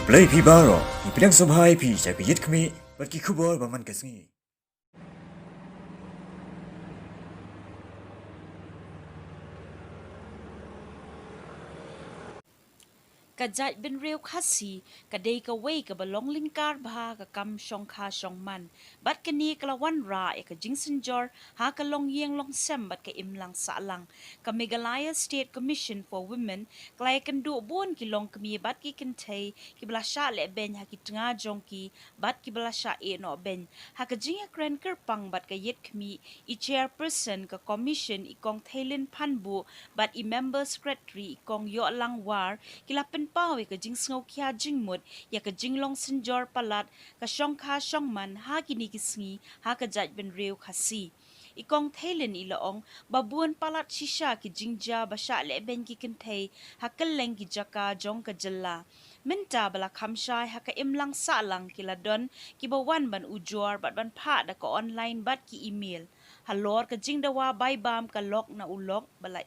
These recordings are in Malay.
Play Pibaro, Ipidang Sobhai Pi, Yit Kmi, but Kikubor Baman Kasmi. Kajat bin real kasi kadai ka way ka balong lingkar baha ka kam shong kha shong man bat kani kalawan ra e ka jingsen jor ha ka long yeng long sem bat ka imlang sa lang ka Meghalaya State Commission for Women klai kan du bon ki long kami bat ki Kynthei ki bla sha le ben ha ki tnga jong ki bat ki bla sha e no ben ha ka jinga kren ker pang bat ka yet kami I chairperson ka commission I kong Thailand Phanbu bat I member secretary I kong yo lang war ki la pen pawe ka jing sngo kya jing mut ya ka jing long sinjor palat ka shong kha shong man ha kini kisngi ha ka jaj ben reu khasi ikong Thailand ilaong babuan palat shisha ki jingja basha le ben ki Kynthei ha kaleng ki jaka jong ka jalla menta bala khamshai ha ka imlang sa lang ki ladon ki bawan ban ujor bat ban pha da ka online bat ki email halor ka jingdawa bai bam ka lok na ulok bala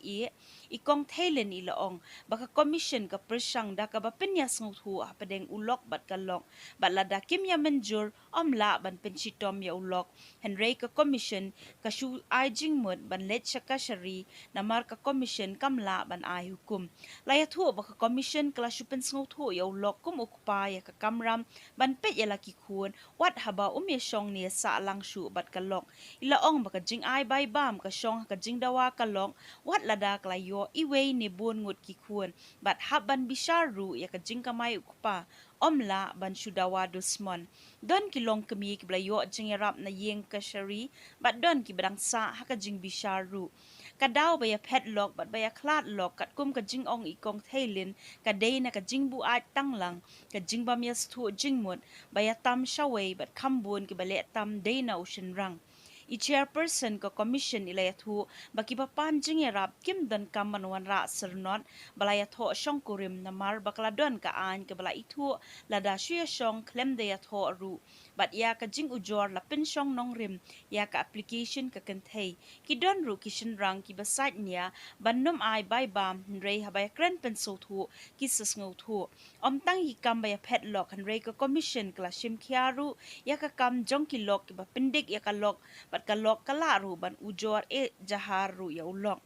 ikong Thailand ilaong baka commission ka persang da ka bapinya sngu padeng ulok bat ka lok bat lada kimya menjur omla ban pensitom ya ulok henry ka commission ka shu ai jingmut ban let shaka shari namar ka commission kamla ban ai hukum laya thu baka commission kala shu pen sngu ya ulok kum ukpa ya ka kamram ban pet ya laki khun wat haba umye shong ne sa lang shu bat ka lok ilaong baka jing ai bai bam ka shong ka jingdawa ka lok wat lada klayo iway ne bon ngut ki khun bat haban bisharu ya ka jing kamai ukpa omla ban shudawa dusmon don kilong kami ki blayo jingerap na yeng kashari bat don ki badang sa ha ka jing bisharu kadaw baya padlock bat baya klat lock kat kum ka jing ong ikong Thailand ka day na ka jing bu at tanglang ka jing bamyas thu jingmut baya tam shaway bat kambun ki bale tam day na ocean rang I chairperson ka commission ilayathu baki papan jingerap kim don kamanwan ra sernot balayatho shong kurim namar bakladon ka an ka bala ithu lada shuya shong klem dayatho ru bat ya ka jing ujor la pin shong nong rim ya ka application ka Kynthei ki don ru kishin rang ki basat niya bannom ai bai bam rei habay kren pen so thu ki sasngo thu omtang hi kam baya padlock han rei ka commission kla shim khiaru ya ka kam jong ki lok ki ba pindik ya ka lok kalok kalaru ban ujor jahar ru ya ulok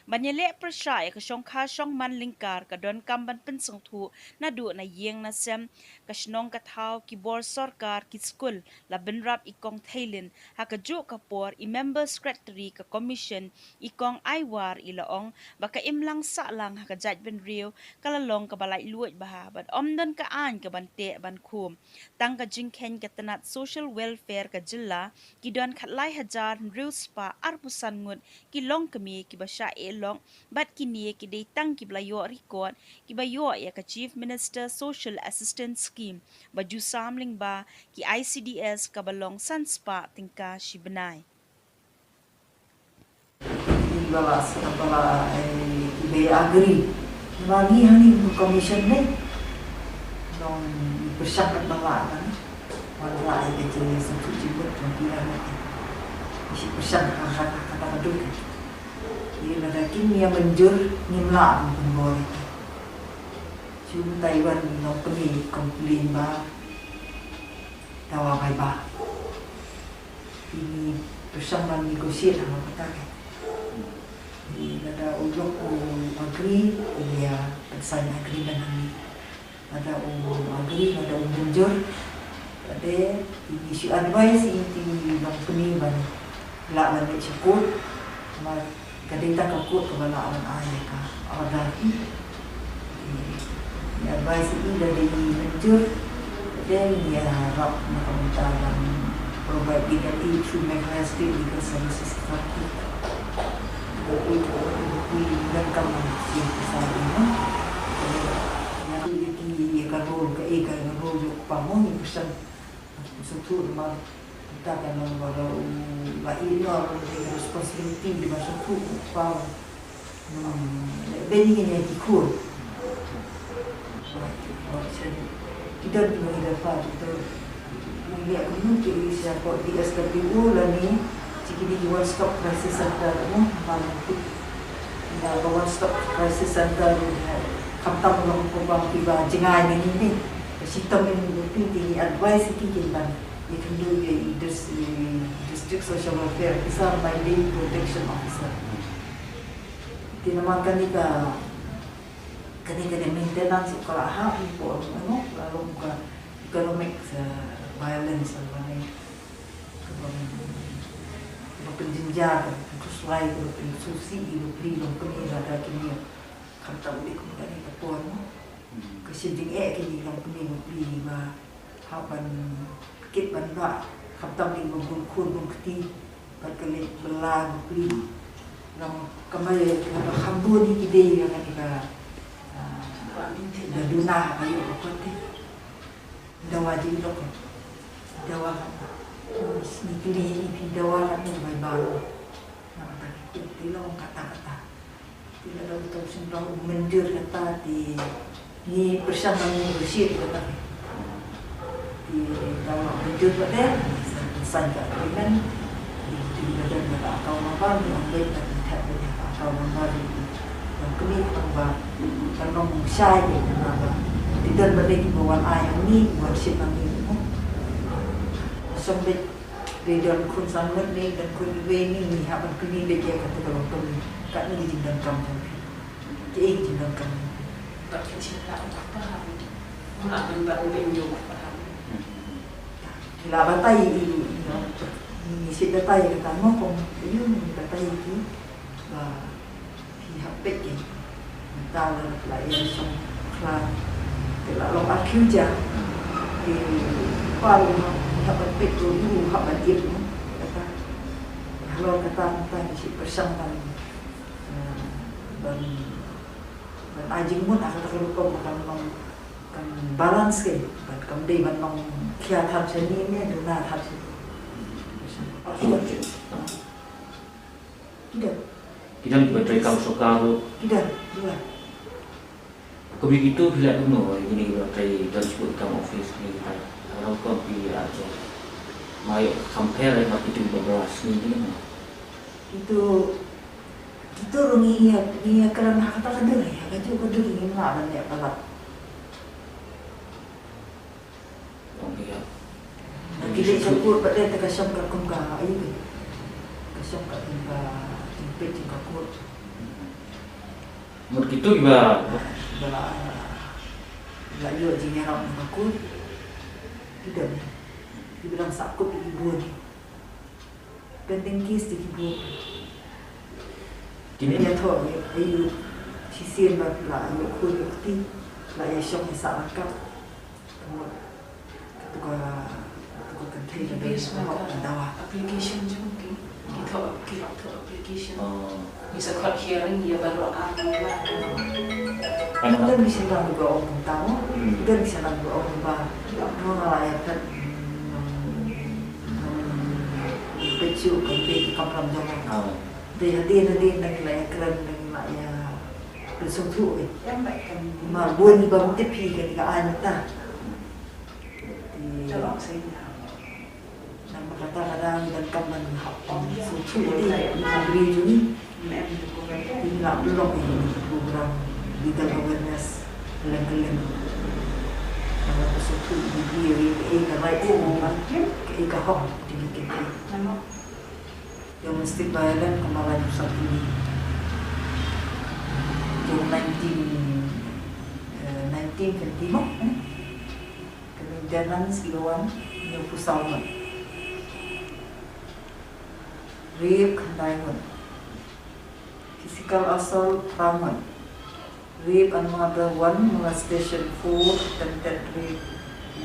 banyele persha ya ka shong kha shong man lingkar ka don kam ban pen song thu na du na yeng na sem ka shnong ka thau ki bor sarkar ki school la benrap ikong Thailand ha ka ju ka por I member secretary ka commission ikong aiwar ilaong baka imlang sa lang ha ka jaj ben riu kalalong ka balai luot baha bat omdon ka an ka bante ban khum tang ka jingkhen ka tanat social welfare ka jilla ki don khatlai Hajar riu spa arpusan ngut ki long kami ki basha long bat kini ki day tang ki blayo record ki bayo ya ka chief minister social assistance scheme baju samling ba ki ICDS ka balong sanspa tingka shibnai bala ibe agree lagi hani commission ne non bersyakat bala kan wala ay kecil satu jibut pimpinan isi bersyakat kata beduk ini ada kimia menjur nimla pembor cium Taiwan no pergi komplain ba tawa bai ba ini bersama negosiasi sama kita ini ada ulok agree ya sign agreement ini ada agree ada menjur ada ini si advice ini no pergi ban la ban cukup mar kadita ka ko to bala an ay ka order ya advice ini dari menjur dan ya rap na kamuntalan provide legal through Meghalaya State Legal Services Authority we dan kamu siap sahaja yang ini ka role ka role pamong pesan suatu rumah kita kan kalau ini orang responsibility di masa tu pau beni ni ikut kita dulu dapat kita lihat mungkin siapa di SKPU lah ni jika di one stop crisis center mu malam tu one stop crisis center kamtam long kubang tiba jengai ni sistem ini advice itu kan you can do this district social welfare officer by being protection officer. Dinamakan ika ketika maintenance kalau hak impor lalu ke economic violence apa ni penjenjar kesuai susi itu beli kami ada kini kata boleh kemudian itu pun kesiding kini kami beli bah haban kit benda kata beli kun bukti berkelit belang beli yang kembali kalau hambur ni ide yang kita duna ayo kote dawa di lok dawa nikli ni dawa ni mai baru nampak itu long kata-kata tidak ada betul sendiri menjur kata di ni bersama bersih kata di dalam menjur pada saja dengan di badan kata kau apa ni ambil dan tak boleh kau memberi yang kini tambah tanong Shah ni tidak boleh dibawa ayam ni buat siapa ni sampai di dalam kun sangat ni dan kun ini ni apa kini dia kata kalau tu kat ni di dalam kampung dia di dalam kampung tak cerita apa nak membantu penyok bila batai ini si batai kata mau pun dia ni batai itu pihak pek tahu lah yang song kelar telah long akhiu je di palu hak pek dulu hak batin kata kalau kata si persangkan dan ajing mun akan terlupa bukan kan balance ke dan kemudian memang kia thap seni ni duna thap seni tidak kita berdekat kaum sokal tidak dua begitu bila dulu ini berdekat dan sebut kaum office ni kalau kau pergi aja mai compare dengan itu beberapa ni itu rungi ia kerana kata kada ya kata kada ini mana ni Palat okey ya kita sebut pada terkasam kakum ka ayu kasam kakum ka tempat ka kot begitu juga bala yo jingerap ka kot tidak dibilang sakut ibu ni penting kis di ibu kini dia tahu ayu sisir bala yo kot bukti la ya syok sa akap Kynthei application je mungkin kita application bisa kuat hearing ya baru kita bisa lalu orang tamu kita bisa lalu orang bah mengalayakan pecu Kynthei kampung jangan dia nanti layakan ya bersuatu mabuan di bawah tepi ketika anak kalau saya nama kata-kata dan kaman hapang suci ini beri juni tidak belum ini program legal awareness geleng-geleng kalau suci ini dia ke right ke hok di kita yang mesti bayaran kemarin pusat ini jam 1950 kemudian siluan yang pusat rape Kynthei physical assault raman rape and murder 1 molestation 4 attempted rape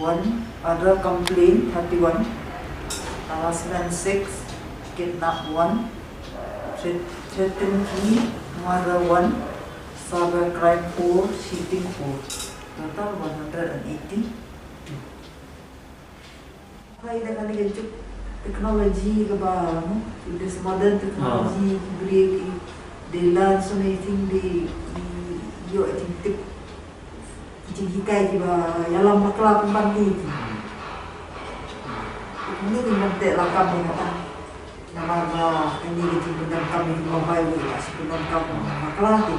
1 other complaint 31 harassment 6 kidnap 1 threatened murder 1 cyber crime 4 cheating 4 total 180 Hai dah kali kejuk teknologi ke bah, this modern technology beri they learn so many things they yo tip hikai ke bah dalam makla pembanti ini dengan tak lakam ni kata nama ini kita benar kami mobile sebelum kamu makla ni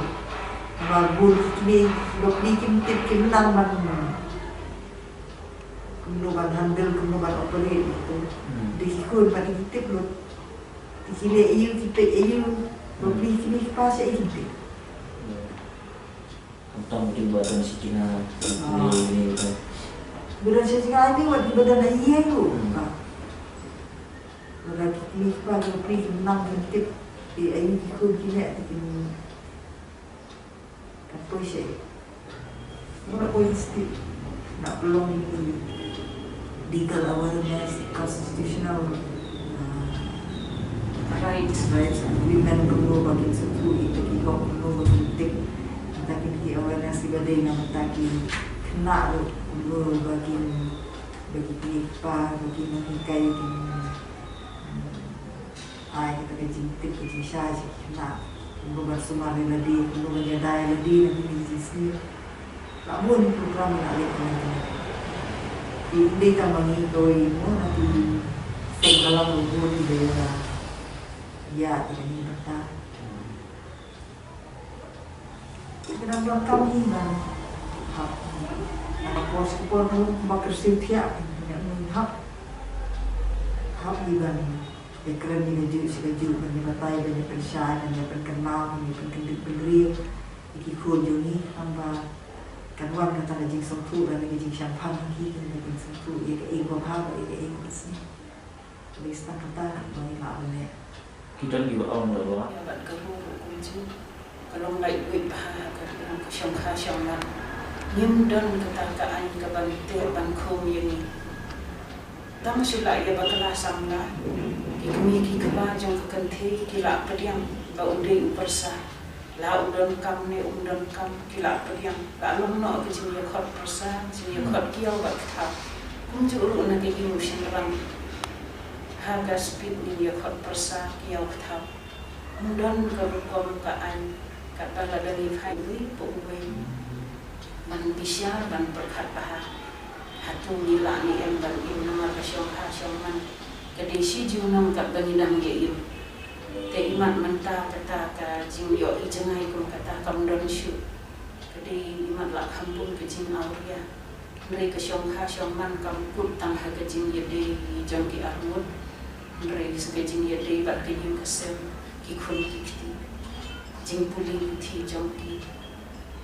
nama bul ni dok ni kim tip kim nang man kemudian handle kemudian operate gitu. Dikikun pada kita belum dikilek iu kita iu beli kini pas kita. Tentang mungkin buatan si Cina ini kan. Bulan sejarah ni waktu badan ayah tu. Kalau kini pas beli menang kita di ayu kikun kini tu apa sih? Mana politik nak belum legal awareness, constitutional rights, women perlu bagi satu itu kita perlu politik, tapi kita awareness ibadah yang tapi kena perlu bagi apa, bagi menghikai kita kejintip Shah kena perlu bersumar lagi, perlu menjadi lagi nanti di sini. Namun program nak lihat ini kami doi mo nanti segala luar beda ya ini kata kenapa kami dan hak anak bos kupon bakar siapa yang hak iban ekran ini juga menyebatai banyak persyaratan banyak perkenal banyak pendidik ikut juni hamba kanuan kata lagi satu dan lagi champagne lagi lagi satu ia ego apa ia ego sini lista kata bagi lah benar Kita juga orang berdoa. Ya, buat kerja kunci. Kalau nggak duit bahaya kerja syong-syong nyimdan ketakaan kebantu bangkom ini. Tam sulai ya bakal samla. Kami kikaba jang Kynthei kila pediang ba undai upersa. La undang kam ne undang kam kila pediang. La long no ke jinya khot persa, jinya khot kiau ba kha. Kunci ulu na ke imusin ram. Harga speed ni ya khot persa kiau kha. Undang ke rukom kaan kata la dari hai pu wen. Man bisyar ban perkhat bah. Hatu nila ni em ban im nama kasyong ha syong man. Kadesi junam kat bangidang ye im. Te iman menta kata ka jing yo i jangai kum kata kam don shu. Kadi iman la kampung ke jing auria. Mrei kasyong ha syong man kam put tang ha ke jing ye de jang ki armut. Mrei ke jing ye de bat ke jing kasem ki khun ki kti. Jing puling thi jong ki.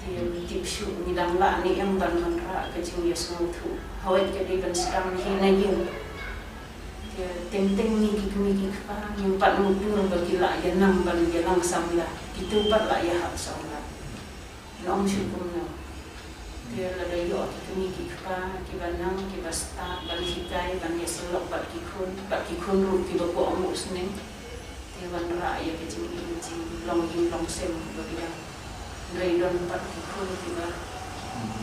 Te tip shu ni dang la ni em ban man ra ke jing ye sung thu. Hawet ke de ban sedang hi na yin. Teng-teng ni kiki pa yung pat mudur bagi la ya nam ban ya lang samla itu pat la ya hak samla long syukum no dia la da yo kiki pa ki banang ki basta ban hikai ban ya selok bat ki khun ru ki ba ko amu sne dia ban ra ya ke jing long sem bagi ya rei don pat ki khun ki ba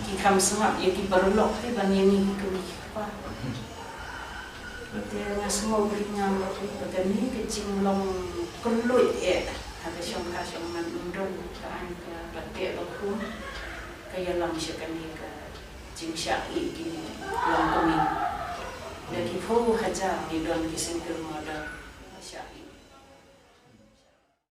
ki kham sangap ya ki barlok ki ban ya ni kiki pa Dia semua berinya bagai ni kecing long kelut ada syong man undon kan ke batik baku kaya lang siya kanika jing Shah iki long kami. Daki po Hajar ni don kising kermada Shah.